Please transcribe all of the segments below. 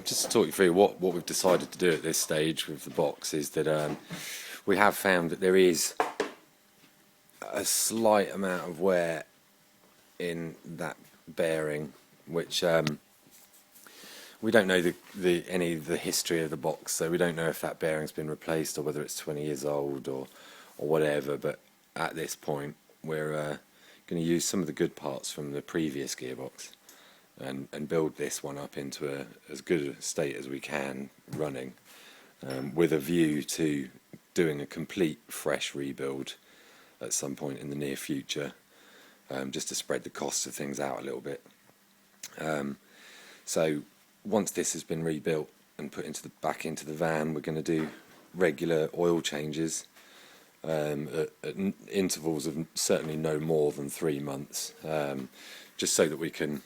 Just to talk you through what we've decided to do at this stage with the box is that we have found that there is a slight amount of wear in that bearing, which we don't know any of the history of the box, so we don't know if that bearing's been replaced or whether it's 20 years old or whatever. But at this point, we're going to use some of the good parts from the previous gearbox and build this one up into as good a state as we can running, with a view to doing a complete fresh rebuild at some point in the near future, just to spread the costs of things out a little bit. So once this has been rebuilt and put back into the van, we're going to do regular oil changes at intervals of certainly no more than 3 months, just so that we can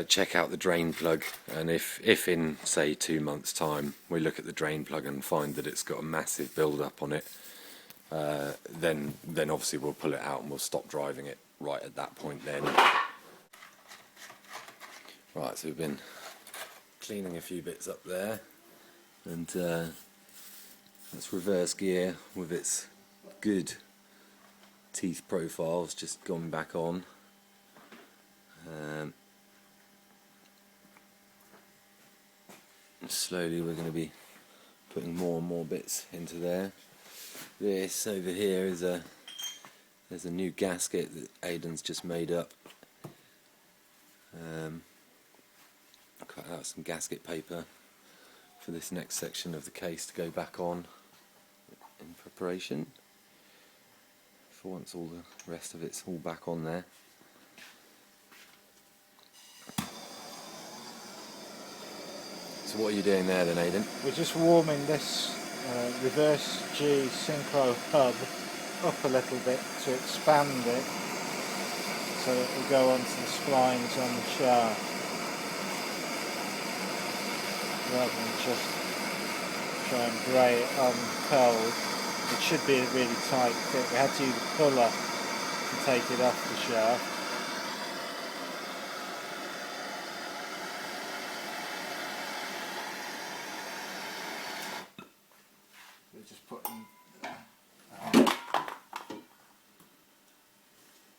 check out the drain plug, and if in say 2 months time we look at the drain plug and find that it's got a massive build up on it, then obviously we'll pull it out and we'll stop driving it right at that point then. Right, so we've been cleaning a few bits up there, and that's reverse gear with its good teeth profiles just gone back on. And slowly we're going to be putting more and more bits into there. This over here is there's a new gasket that Aidan's just made up. Cut out some gasket paper for this next section of the case to go back on in preparation for once all the rest of it's all back on there. So what are you doing there then, Aidan? We're just warming this reverse G Syncro hub up a little bit to expand it so it will go onto the splines on the shaft, rather than just try and grey it on cold. It should be a really tight fit. We had to use a puller to take it off the shaft. We're just putting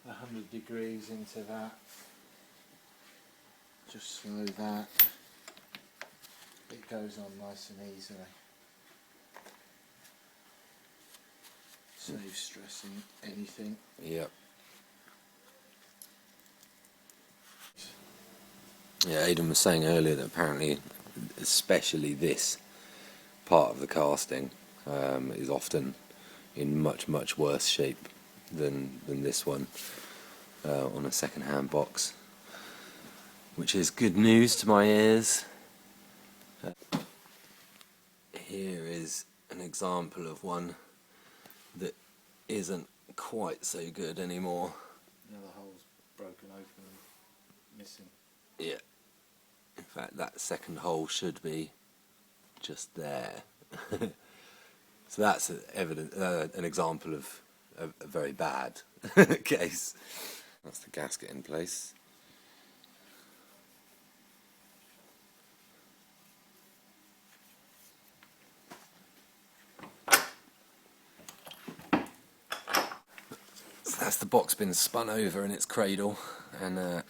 100 degrees into that, just so that it goes on nice and easily. Save stressing anything. Yep. Yeah, Aidan was saying earlier that apparently, especially this part of the casting is often in much worse shape than this one on a second-hand box, which is good news to my ears. Here is an example of one that isn't quite so good anymore. The other hole's broken open and missing. Yeah. In fact, that second hole should be just there. So that's an example of a very bad case. That's the gasket in place. So that's the box been spun over in its cradle, and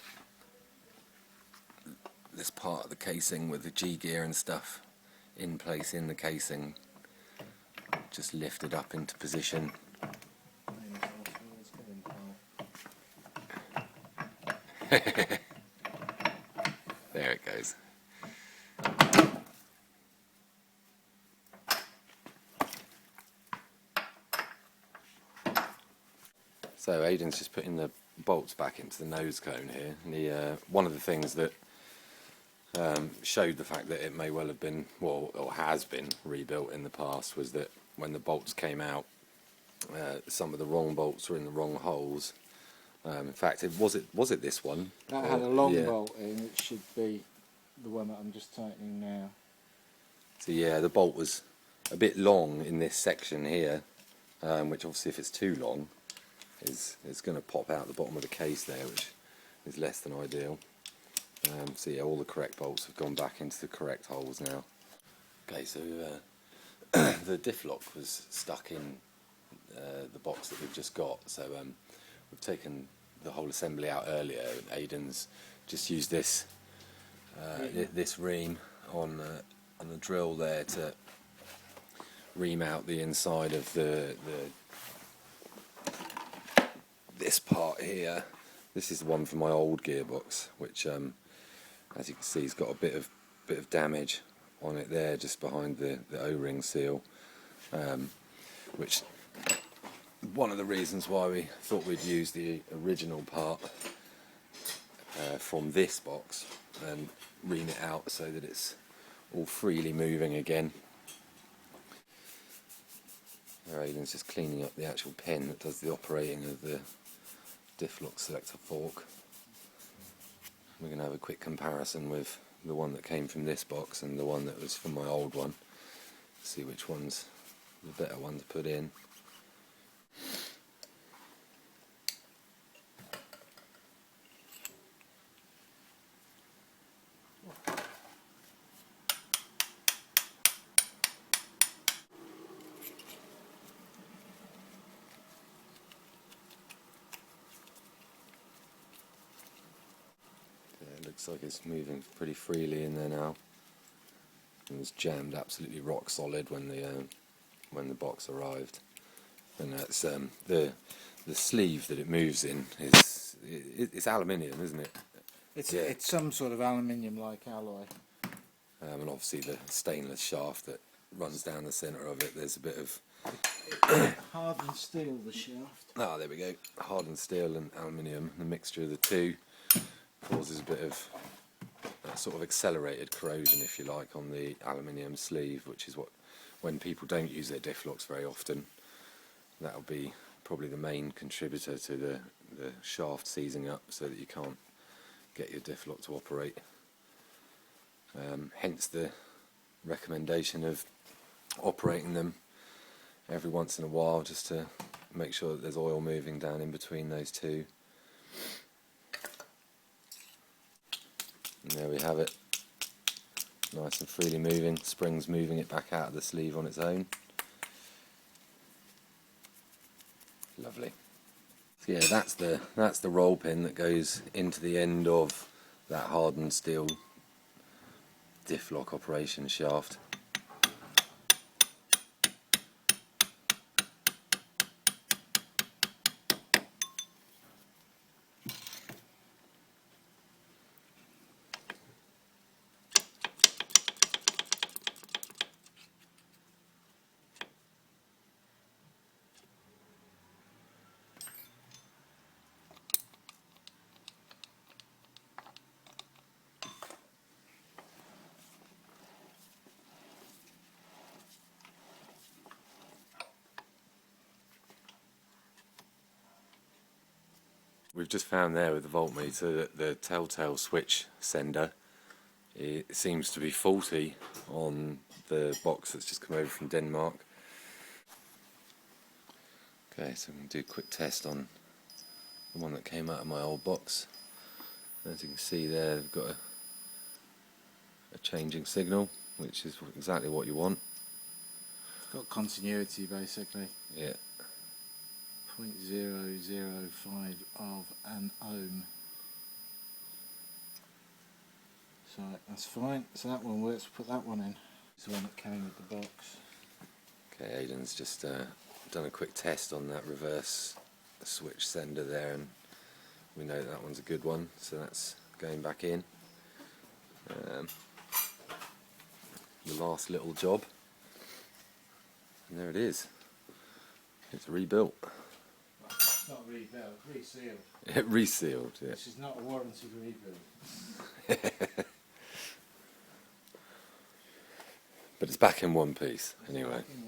this part of the casing with the G gear and stuff in place in the casing just lifted up into position. There it goes. So Aidan's just putting the bolts back into the nose cone here. And one of the things that showed the fact that it may well have been, well, or has been rebuilt in the past, was that when the bolts came out, some of the wrong bolts were in the wrong holes. In fact, was it this one? That had a long bolt in. It should be the one that I'm just tightening now. So yeah, the bolt was a bit long in this section here, which obviously if it's too long, it's going to pop out the bottom of the case there, which is less than ideal. So yeah, all the correct bolts have gone back into the correct holes now. Okay, so the diff lock was stuck in the box that we've just got, so we've taken the whole assembly out earlier. Aidan's just used this this ream on the drill there to ream out the inside of this part here. This is the one from my old gearbox, which as you can see has got a bit of damage on it there, just behind the O-ring seal, which one of the reasons why we thought we'd use the original part from this box and ream it out so that it's all freely moving again. Aidan's just cleaning up the actual pen that does the operating of the diff lock selector fork. We're going to have a quick comparison with the one that came from this box and the one that was from my old one. See which one's the better one to put in. It looks like it's moving pretty freely in there now. It was jammed absolutely rock solid when the box arrived, and that's the sleeve that it moves in is it's aluminium, isn't it? It's some sort of aluminium-like alloy. And obviously the stainless shaft that runs down the centre of it. There's a bit of Hardened steel, the shaft. ah, there we go. Hardened steel and aluminium. The mixture of the two causes a bit of sort of accelerated corrosion, if you like, on the aluminium sleeve, which is what, when people don't use their diff locks very often, that'll be probably the main contributor to the shaft seizing up, so that you can't get your diff lock to operate. Hence the recommendation of operating them every once in a while, just to make sure that there's oil moving down in between those two. And there we have it, nice and freely moving, springs moving it back out of the sleeve on its own. Lovely. So yeah, that's the roll pin that goes into the end of that hardened steel diff lock operation shaft. We've just found there with the voltmeter that the telltale switch sender, it seems to be faulty on the box that's just come over from Denmark. Okay, so I'm going to do a quick test on the one that came out of my old box. As you can see there, we've got a changing signal, which is exactly what you want. It's got continuity basically. Yeah. 0.005 of an ohm. So that's fine. So that one works. Put that one in. It's the one that came with the box. Okay, Aidan's just done a quick test on that reverse switch sender there, and we know that one's a good one, so that's going back in. The last little job, and there it is. It's rebuilt. It's not rebuilt, resealed. It resealed, yeah. This is not a warranted rebuild. But it's back in one piece, anyway. It's back in